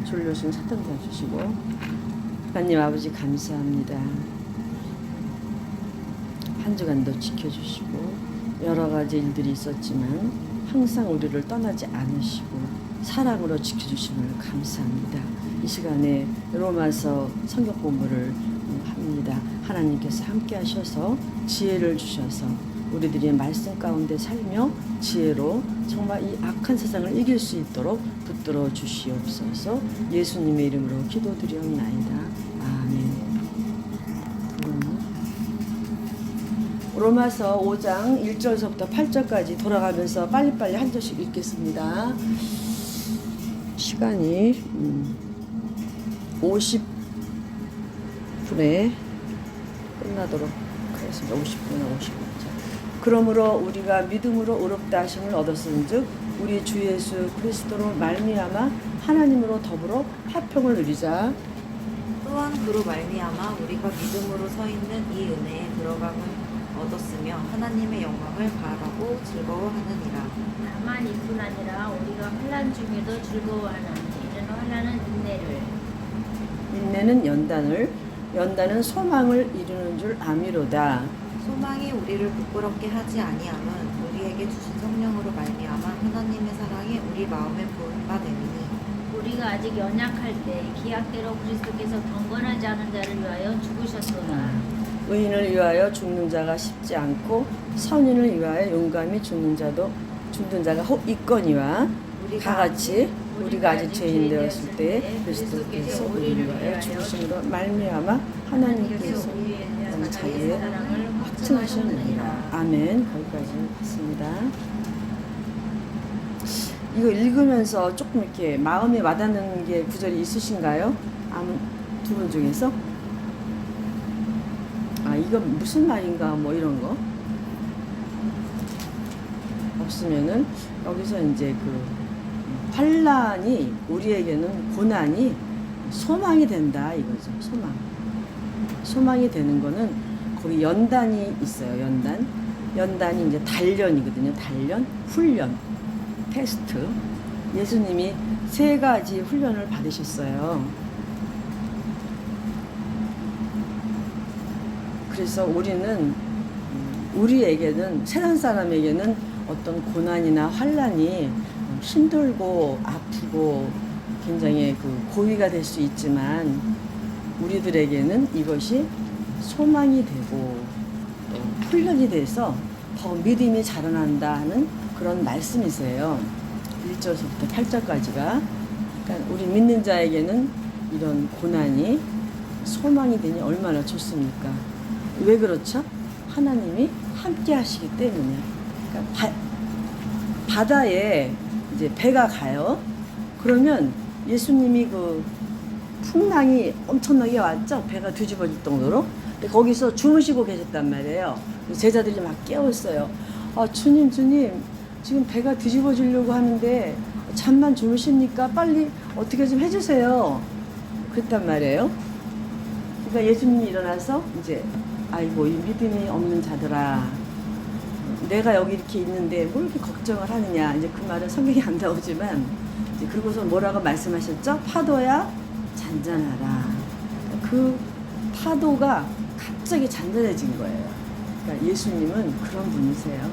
졸려신 사탕 다 주시고. 하나님 아버지 감사합니다. 한 주간도 지켜주시고 여러 가지 일들이 있었지만 항상 우리를 떠나지 않으시고 사랑으로 지켜주심을 감사합니다. 이 시간에 로마서 성경 공부를 합니다. 하나님께서 함께 하셔서 지혜를 주셔서 우리들이 말씀 가운데 살며 지혜로 정말 이 악한 세상을 이길 수 있도록 붙들어 주시옵소서. 예수님의 이름으로 기도드리옵나이다. 아멘. 로마서 5장 1절서부터 8절까지 돌아가면서 빨리빨리 한 절씩 읽겠습니다. 시간이 50분에 끝나도록 하겠습니다. 50분에 50분. 그러므로 우리가 믿음으로 의롭다 하심을 얻었은즉 우리 주 예수 그리스도로 말미암아 하나님으로 더불어 화평을 누리자. 또한 그로 말미암아 우리가 믿음으로 서 있는 이 은혜에 들어감을 얻었으며 하나님의 영광을 바라고 즐거워하느니라. 다만 이뿐 아니라 우리가 환난 중에도 즐거워하는 이는 환난은 인내는 연단을, 연단은 소망을 이루는 줄 아미로다. 소망이 우리를 부끄럽게 하지 아니함은 우리에게 주신 성령으로 말미암아 하나님의 사랑이 우리 마음에 부은 바 됨이니 우리가 아직 연약할 때 기약대로 그리스도께서 경건하지 않은 자를 위하여 죽으셨도다. 의인을 위하여 죽는 자가 쉽지 않고 선인을 위하여 용감히 죽는 자가 혹 있거니와 다같이 우리가 아직 죄인 되었을 때 그리스도께서 우리를 위하여 죽으심으로 말미암아 하나님께서 자기의 사랑을 확증하셨느니라. 아멘. 거기까지 봤습니다. 이거 읽으면서 조금 이렇게 마음에 와닿는 게 구절이 있으신가요? 두 분 중에서? 이거 무슨 말인가 뭐 이런 거 없으면은 여기서 이제 그 환난이 우리에게는 고난이 소망이 된다 이거죠. 소망이 되는 거는 거기 연단이 있어요. 연단이 이제 단련이거든요. 단련, 훈련, 테스트. 예수님이 3가지 훈련을 받으셨어요. 그래서 우리에게는 세상 사람에게는 어떤 고난이나 환난이 힘들고 아프고 굉장히 그 고위가 될 수 있지만 우리들에게는 이것이 소망이 되고 또 훈련이 돼서 더 믿음이 자라난다는 그런 말씀이세요. 1절부터 8절까지가. 그러니까 우리 믿는 자에게는 이런 고난이 소망이 되니 얼마나 좋습니까? 왜 그렇죠? 하나님이 함께 하시기 때문에. 그러니까 바다에 이제 배가 가요. 그러면 예수님이 그 풍랑이 엄청나게 왔죠. 배가 뒤집어질 정도로. 근데 거기서 주무시고 계셨단 말이에요. 제자들이 막 깨웠어요. 주님, 지금 배가 뒤집어지려고 하는데 잠만 주무십니까? 빨리 어떻게 좀 해주세요. 그랬단 말이에요. 그러니까 예수님이 일어나서 이제 아이고 이 믿음이 없는 자들아, 내가 여기 이렇게 있는데 뭘 이렇게 걱정을 하느냐. 이제 그 말은 성경에 안 나오지만 이제 그러고서 뭐라고 말씀하셨죠? 파도야 잔잔하라. 그 파도가 갑자기 잔잔해진 거예요. 그러니까 예수님은 그런 분이세요.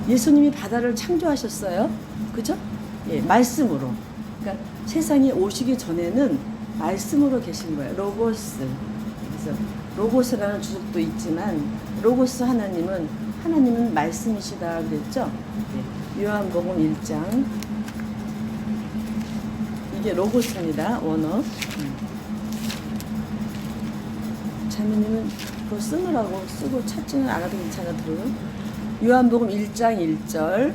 예수님이 바다를 창조하셨어요. 그죠? 예, 말씀으로. 그러니까 세상에 오시기 전에는 말씀으로 계신 거예요. 로고스. 그래서 로고스라는 주석도 있지만 로고스 하나님은 말씀이시다 그랬죠. 네. 요한복음 1장. 이게 로고스입니다. 원어. 자매님은 그거 쓰느라고 쓰고 찾지는 않아도 괜찮아요. 요한복음 1장 1절.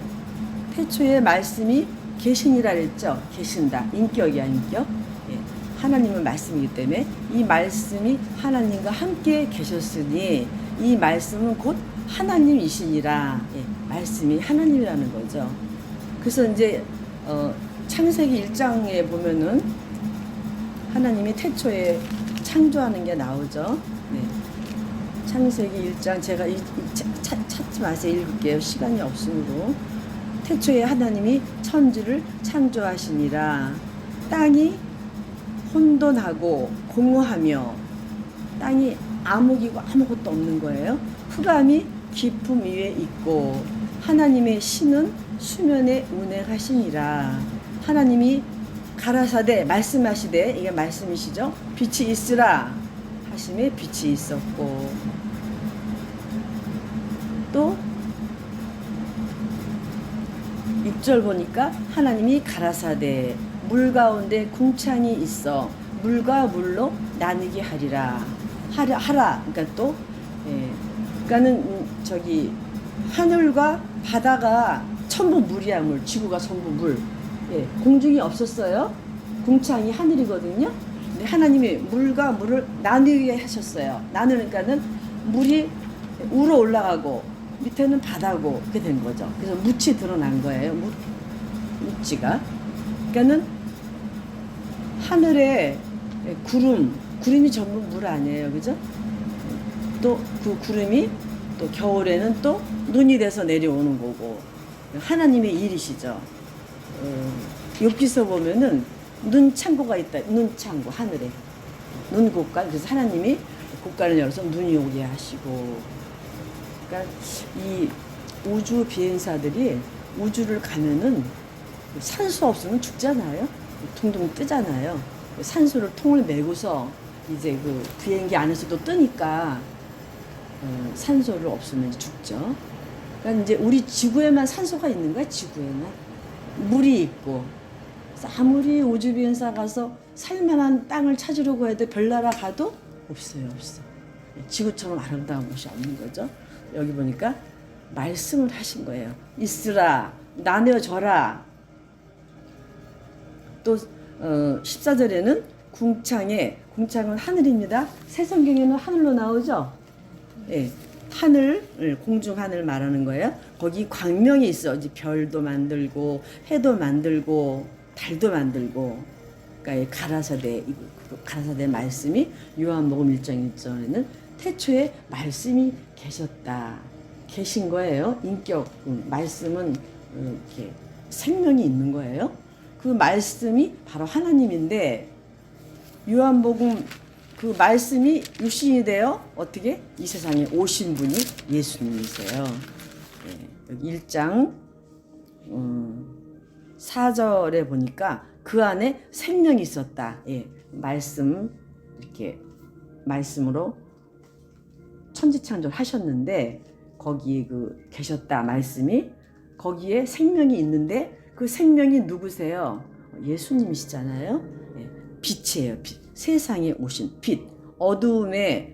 태초에 말씀이 계시니라 그랬죠. 계신다. 인격이야, 인격. 예. 하나님은 말씀이기 때문에 이 말씀이 하나님과 함께 계셨으니 이 말씀은 곧 하나님이시니라. 예. 말씀이 하나님이라는 거죠. 그래서 이제 창세기 1장에 보면은 하나님이 태초에 창조하는 게 나오죠. 네. 창세기 1장 제가 찾지 마세요. 읽을게요. 시간이 없으므로. 태초에 하나님이 천지를 창조하시니라. 땅이 혼돈하고 공허하며 땅이 암흑이고 아무것도 없는 거예요. 흑암이 깊음 위에 있고 하나님의 신은 수면에 운행하시니라. 하나님이 가라사대 말씀하시되, 이게 말씀이시죠. 빛이 있으라 하심에 빛이 있었고, 또 6절 보니까 하나님이 가라사대 물 가운데 궁창이 있어 물과 물로 나누게 하리라. 하라. 그러니까 또, 그러니까는 저기 하늘과 바다가 전부 물이야. 물. 지구가 전부 물. 공중이 없었어요. 궁창이 하늘이거든요. 근데 하나님이 물과 물을 나누게 하셨어요. 나누니까는 물이 우러 올라가고 밑에는 바다고 그렇게 된 거죠. 그래서 묻이 드러난 거예요. 묻지가. 그러니까는 하늘에 구름이 전부 물 아니에요, 그죠? 또 그 구름이 또 겨울에는 또 눈이 돼서 내려오는 거고, 하나님의 일이시죠. 욥기서 보면은 눈 창고가 있다. 눈 창고 하늘에 눈 곳간. 그래서 하나님이 곳간을 열어서 눈이 오게 하시고. 그러니까 이 우주 비행사들이 우주를 가면은 산소 없으면 죽잖아요. 둥둥 뜨잖아요. 산소를 통을 메고서 이제 그 비행기 안에서도 뜨니까 산소를 없으면 죽죠. 그러니까 이제 우리 지구에만 산소가 있는 거야. 지구에만 물이 있고. 아무리 우주 비행사 가서 살만한 땅을 찾으려고 해도 별나라 가도 없어요. 없어. 지구처럼 아름다운 곳이 없는 거죠. 여기 보니까 말씀을 하신 거예요. 있으라, 나뉘어져라. 또 14절에는 궁창은 하늘입니다. 새 성경에는 하늘로 나오죠. 예, 하늘, 공중 하늘 말하는 거예요. 거기 광명이 있어. 이제 별도 만들고 해도 만들고 달도 만들고. 그러니까 가라사대 말씀이 요한복음 1장 1절에는 태초에 말씀이 계신 거예요. 인격, 말씀은 이렇게 생명이 있는 거예요. 그 말씀이 바로 하나님인데, 요한복음 그 말씀이 육신이 되어 어떻게 이 세상에 오신 분이 예수님이세요. 여기 1장 4절에 보니까 그 안에 생명이 있었다. 말씀, 이렇게 말씀으로 천지창조를 하셨는데, 거기에 계셨다 말씀이, 거기에 생명이 있는데 그 생명이 누구세요? 예수님이시잖아요. 빛이에요. 빛. 세상에 오신 빛. 어두움에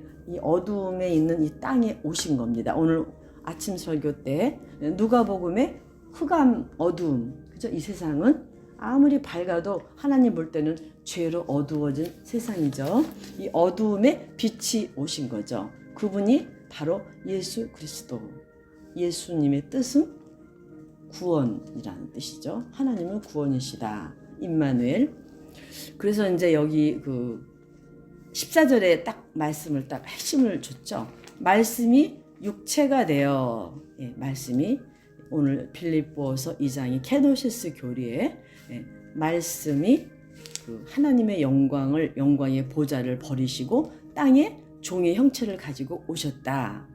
있는 이 땅에 오신 겁니다. 오늘 아침 설교 때 누가복음에 흑암, 어두움. 그죠? 이 세상은 아무리 밝아도 하나님 볼 때는 죄로 어두워진 세상이죠. 이 어두움에 빛이 오신 거죠. 그분이 바로 예수 그리스도. 예수님의 뜻은 구원이라는 뜻이죠. 하나님은 구원이시다. 임마누엘. 그래서 이제 여기 14절에 딱 말씀을 딱 핵심을 줬죠. 말씀이 육체가 되어, 말씀이 오늘 빌립보서 2장의 케노시스 교리에 말씀이 하나님의 영광의 보좌를 버리시고 땅에 종의 형체를 가지고 오셨다.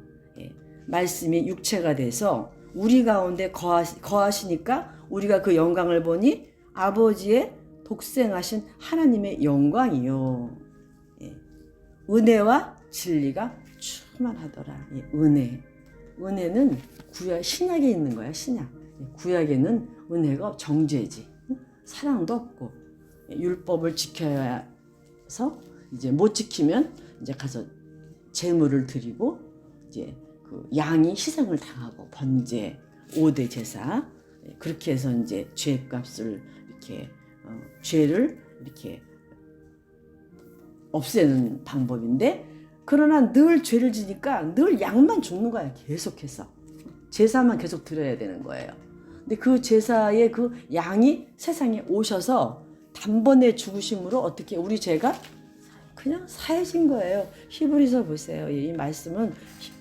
말씀이 육체가 돼서 우리 가운데 거하시니까 우리가 그 영광을 보니 아버지의 독생하신 하나님의 영광이요. 은혜와 진리가 충만하더라. 은혜는 신약에 있는 거야. 신약. 구약에는 은혜가 정죄지. 사랑도 없고 율법을 지켜야 해서 이제 못 지키면 이제 가서 제물을 드리고 이제 그 양이 희생을 당하고 번제 5대 제사 그렇게 해서 이제 죄값을 이렇게 죄를 이렇게 없애는 방법인데, 그러나 늘 죄를 지니까 늘 양만 죽는 거야. 계속해서 제사만 계속 드려야 되는 거예요. 근데 그 제사의 그 양이 세상에 오셔서 단번에 죽으심으로 어떻게 우리 죄가 그냥 사해진 거예요. 히브리서 보세요. 이 말씀은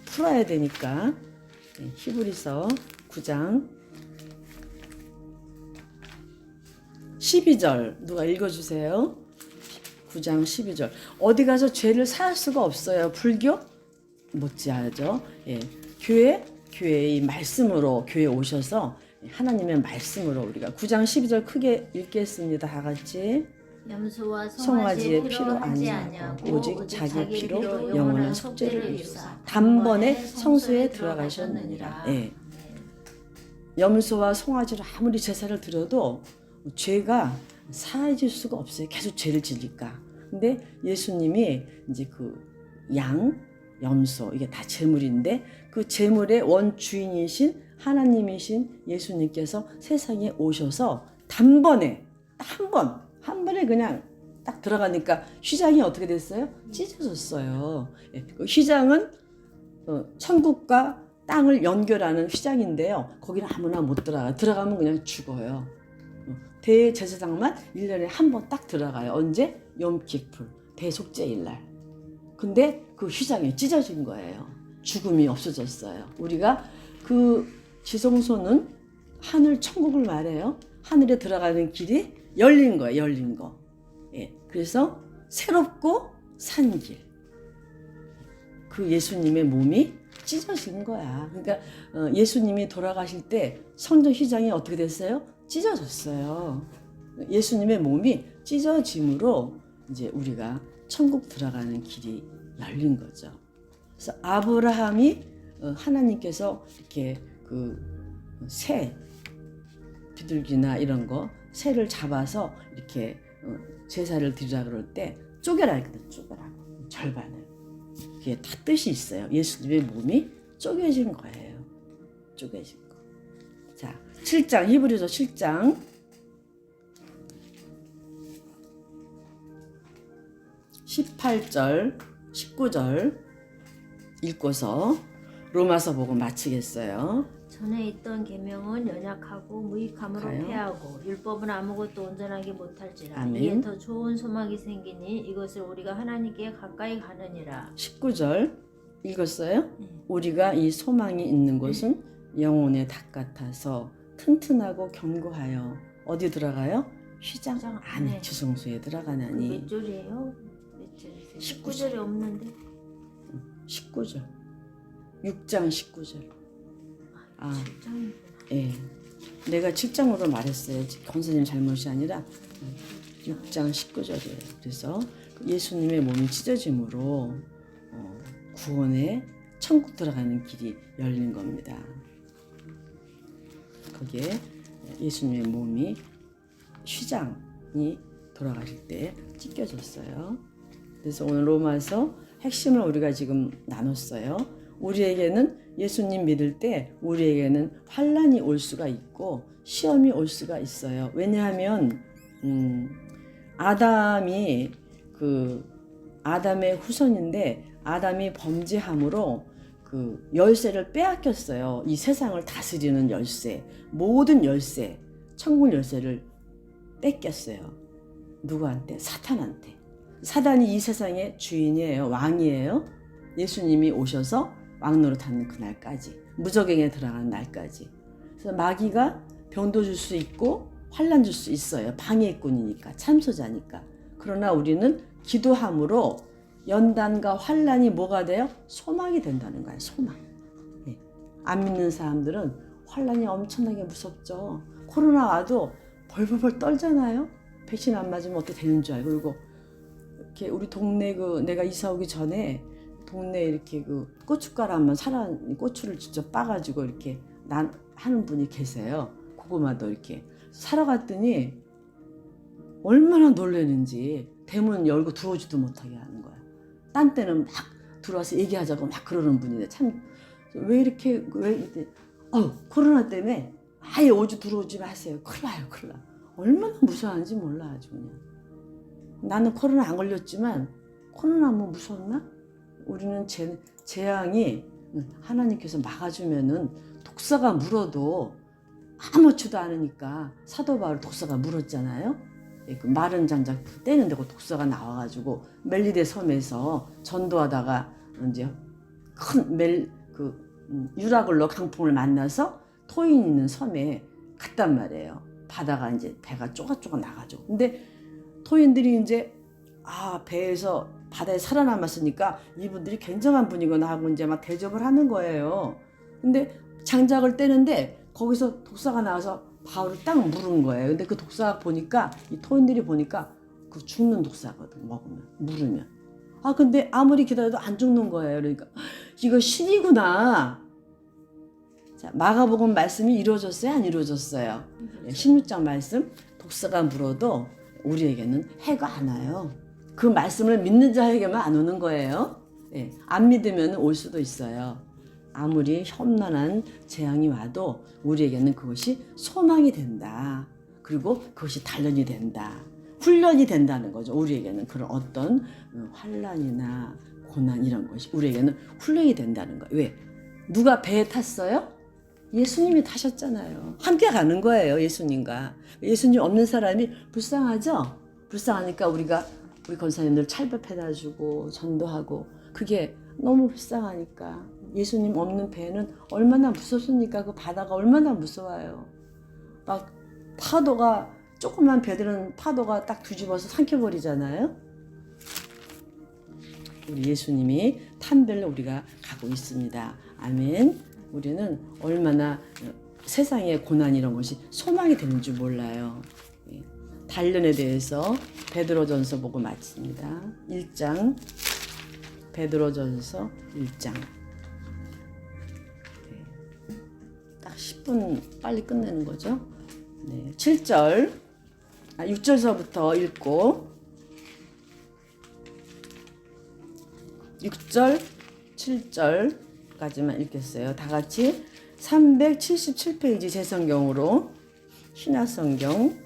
풀어야 되니까. 히브리서 9장 12절 누가 읽어주세요. 9장 12절. 어디 가서 죄를 살 수가 없어요. 불교 못지하죠. 예. 교회의 말씀으로 교회 오셔서 하나님의 말씀으로 우리가 9장 12절 크게 읽겠습니다. 다 같이. 염소와 송아지의 송아지의 피로 아니하고 오직 자기 피로 영원한 영원한 속죄를 속죄를 이루사 이루사 단번에 성소에 들어가셨느니라. 예. 염소와 송아지로 아무리 제사를 드려도 죄가 사해질 수가 없어요. 계속 죄를 지니까. 근데 예수님이 이제 그 양, 염소 이게 다 제물인데 그 제물의 원주인이신 하나님이신 예수님께서 세상에 오셔서 단번에 한 번에 그냥 딱 들어가니까 휘장이 어떻게 됐어요? 찢어졌어요. 예, 그 휘장은 천국과 땅을 연결하는 휘장인데요. 거기는 아무나 못 들어가요. 들어가면 그냥 죽어요. 대제사장만 1년에 한 번 딱 들어가요. 언제? 염키풀 대속죄일날. 근데 그 휘장이 찢어진 거예요. 죽음이 없어졌어요. 우리가 그 지성소는 하늘 천국을 말해요. 하늘에 들어가는 길이 열린 거예요. 열린 거. 예. 그래서 새롭고 산 길. 그 예수님의 몸이 찢어진 거야. 그러니까 예수님이 돌아가실 때 성전 휘장이 어떻게 됐어요? 찢어졌어요. 예수님의 몸이 찢어짐으로 이제 우리가 천국 들어가는 길이 열린 거죠. 그래서 아브라함이 하나님께서 이렇게 그 새 비둘기나 이런 거 새를 잡아서 이렇게 제사를 드리라 그럴 때 쪼개라 했거든. 쪼개라. 절반을. 그게 다 뜻이 있어요. 예수님의 몸이 쪼개진 거예요. 쪼개진 거. 자, 7장 히브리서 7장 18절 19절 읽고서 로마서 보고 마치겠어요. 전에 있던 계명은 연약하고 무익함으로 가요? 패하고 율법은 아무것도 온전하게 못할지라. 아멘. 이에 더 좋은 소망이 생기니 이것을 우리가 하나님께 가까이 가느니라. 19절 읽었어요? 네. 우리가 이 소망이 있는 곳은 영혼의 닭 같아서 튼튼하고 견고하여 어디 들어가요? 휘장 휘장 안에 안에. 지성소에 들어가나니. 몇 절이에요? 몇 절이세요? 19 19절이 없는데. 19절 6장 19절. 아, 7장이구나. 예. 내가 7장으로 말했어요. 권사님 잘못이 아니라 6장 19절이에요. 그래서 예수님의 몸이 찢어짐으로 구원의 천국 들어가는 길이 열린 겁니다. 거기에 예수님의 몸이 휘장이 돌아가실 때 찢겨졌어요. 그래서 오늘 로마서 핵심을 우리가 지금 나눴어요. 우리에게는 예수님 믿을 때 우리에게는 환난이 올 수가 있고 시험이 올 수가 있어요. 왜냐하면 아담이 아담의 후손인데 아담이 범죄함으로 그 열쇠를 빼앗겼어요. 이 세상을 다스리는 열쇠, 모든 열쇠, 천국 열쇠를 뺏겼어요. 누구한테? 사탄한테. 사단이 이 세상의 주인이에요. 왕이에요. 예수님이 오셔서 왕노릇 하는 그날까지, 무저갱에 들어가는 날까지. 그래서 마귀가 병도 줄 수 있고 환난 줄 수 있어요. 방해꾼이니까, 참소자니까. 그러나 우리는 기도함으로 연단과 환난이 뭐가 돼요? 소망이 된다는 거예요. 소망. 네. 안 믿는 사람들은 환난이 엄청나게 무섭죠. 코로나 와도 벌벌벌 떨잖아요. 백신 안 맞으면 어떻게 되는 줄 알고. 그리고 이렇게 우리 동네 내가 이사 오기 전에 동네에 이렇게 고춧가루 한번 고추를 직접 빠가지고 이렇게 하는 분이 계세요. 고구마도 이렇게 사러 갔더니 얼마나 놀라는지 대문 열고 들어오지도 못하게 하는 거야. 딴 때는 막 들어와서 얘기하자고 막 그러는 분인데 참 왜 이렇게 코로나 때문에 아예 들어오지 마세요. 큰일 나요, 큰일 나. 얼마나 무서워하는지 몰라 아주 그냥. 나는 코로나 안 걸렸지만 코로나 뭐 무섭나? 우리는 재앙이 하나님께서 막아주면은 독사가 물어도 아무렇지도 않으니까 사도 바울 독사가 물었잖아요. 그 마른 장작 떼는데 그 독사가 나와가지고 멜리데 섬에서 전도하다가 이제 큰 유라굴로 강풍을 만나서 토인 있는 섬에 갔단 말이에요. 바다가 이제 배가 쪼가쪼가 나가죠. 근데 토인들이 이제 배에서 바다에 살아남았으니까 이분들이 굉장한 분이구나 하고 이제 막 대접을 하는 거예요. 근데 장작을 떼는데 거기서 독사가 나와서 바울을 딱 물은 거예요. 근데 그 독사가 보니까 이 토인들이 보니까 그 죽는 독사거든, 먹으면, 물으면. 근데 아무리 기다려도 안 죽는 거예요. 그러니까 이거 신이구나. 자, 마가복음 말씀이 이루어졌어요? 안 이루어졌어요? 16장 말씀, 독사가 물어도 우리에게는 해가 안 와요. 그 말씀을 믿는 자에게만 안 오는 거예요. 안 믿으면 올 수도 있어요. 아무리 험난한 재앙이 와도 우리에게는 그것이 소망이 된다. 그리고 그것이 단련이 된다. 훈련이 된다는 거죠. 우리에게는 그런 어떤 환난이나 고난 이런 것이 우리에게는 훈련이 된다는 거예요. 왜? 누가 배에 탔어요? 예수님이 타셨잖아요. 함께 가는 거예요. 예수님과. 예수님 없는 사람이 불쌍하죠? 불쌍하니까 우리 권사님들 찰밥해다 주고 전도하고 그게 너무 불쌍하니까 예수님 없는 배는 얼마나 무섭습니까? 그 바다가 얼마나 무서워요. 막 파도가 조그만 배들은 파도가 딱 뒤집어서 삼켜버리잖아요. 우리 예수님이 탄 배를 우리가 가고 있습니다. 아멘. 우리는 얼마나 세상의 고난 이런 것이 소망이 되는 줄 몰라요. 단련에 대해서 베드로전서 보고 마칩니다. 1장 베드로전서 1장 딱 10분 빨리 끝내는 거죠. 7절 6절서부터 읽고 6절 7절까지만 읽겠어요. 다 같이 377페이지 제 성경으로 신약성경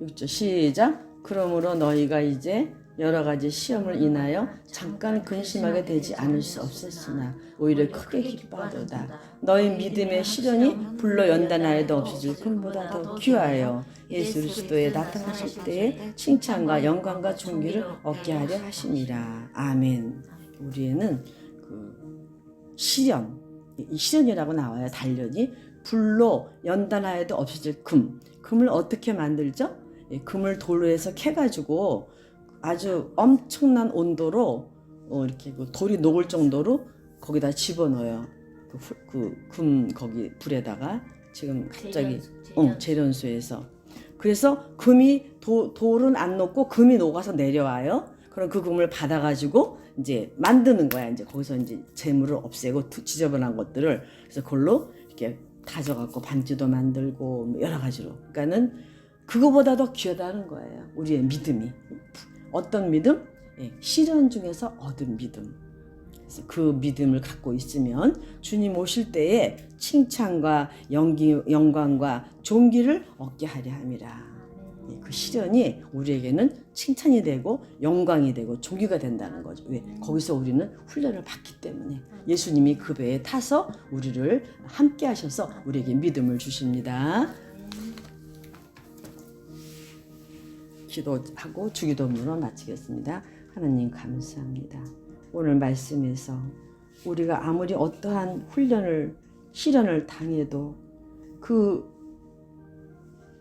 6절 시작. 그러므로 너희가 이제 여러 가지 시험을 인하여 잠깐 근심하게 되지 않을 수 없었으나 오히려 크게 기뻐하도다. 너희 믿음의 시련이 불로 연단하여도 없어질 금보다 더 귀하여 예수 그리스도에 나타나실 때에 칭찬과 영광과 존귀를 얻게 하려 하심이라. 아멘. 우리에는 그 시련, 이 시련이라고 나와요. 단련이 불로 연단하여도 없어질 금을 어떻게 만들죠? 금을 돌로 해서 캐가지고 아주 엄청난 온도로 이렇게 그 돌이 녹을 정도로 거기다 집어넣어요. 금 거기 불에다가 지금 갑자기 재련소에서. 그래서 돌은 안 녹고 금이 녹아서 내려와요. 그럼 그 금을 받아가지고 이제 만드는 거야. 이제 거기서 이제 재물을 없애고 지저분한 것들을 그래서 그걸로 이렇게 다져갖고 반지도 만들고 여러 가지로. 그러니까는 그거보다 더 귀하다는 거예요. 우리의 믿음이. 어떤 믿음? 시련 중에서 얻은 믿음. 그래서 그 믿음을 갖고 있으면 주님 오실 때에 칭찬과 영광과 존귀를 얻게 하려 함이라. 그 시련이 우리에게는 칭찬이 되고 영광이 되고 존귀가 된다는 거죠. 왜? 거기서 우리는 훈련을 받기 때문에 예수님이 그 배에 타서 우리를 함께 하셔서 우리에게 믿음을 주십니다. 기도하고 주기도문으로 마치겠습니다. 하나님 감사합니다. 오늘 말씀에서 우리가 아무리 어떠한 시련을 당해도 그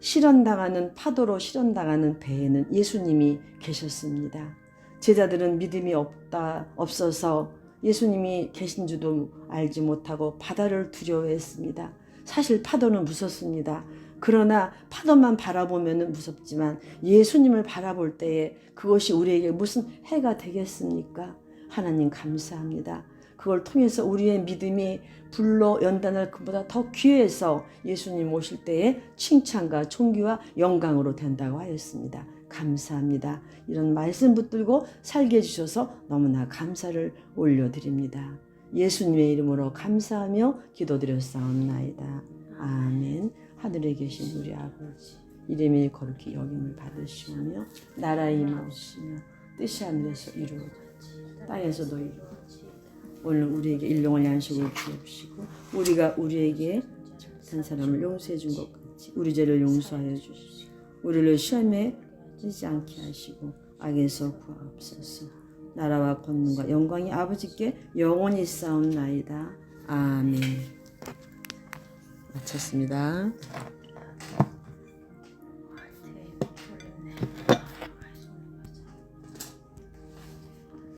실현당하는 파도로 실현당하는 배에는 예수님이 계셨습니다. 제자들은 믿음이 없어서 예수님이 계신 줄도 알지 못하고 바다를 두려워했습니다. 사실 파도는 무섭습니다. 그러나 파도만 바라보면 무섭지만 예수님을 바라볼 때에 그것이 우리에게 무슨 해가 되겠습니까? 하나님 감사합니다. 그걸 통해서 우리의 믿음이 불로 연단할 것보다 더 귀해서 예수님 오실 때에 칭찬과 존귀와 영광으로 된다고 하였습니다. 감사합니다. 이런 말씀 붙들고 살게 해주셔서 너무나 감사를 올려드립니다. 예수님의 이름으로 감사하며 기도드렸사옵나이다. 아멘. 하늘에 계신 우리 아버지, 이름이 거룩히 여김을 받으시오며 나라에 임하시며 뜻이 하늘에서 이루어졌지 땅에서도 이루어졌지. 오늘 우리에게 일용할 양식을 주옵시고 우리가 우리에게 한 사람을 용서해 준 것 같이 우리 죄를 용서하여 주시고 우리를 시험에 들지 않게 하시고 악에서 구하옵소서. 나라와 권능과 영광이 아버지께 영원히 있사옵나이다. 아멘. 마쳤습니다.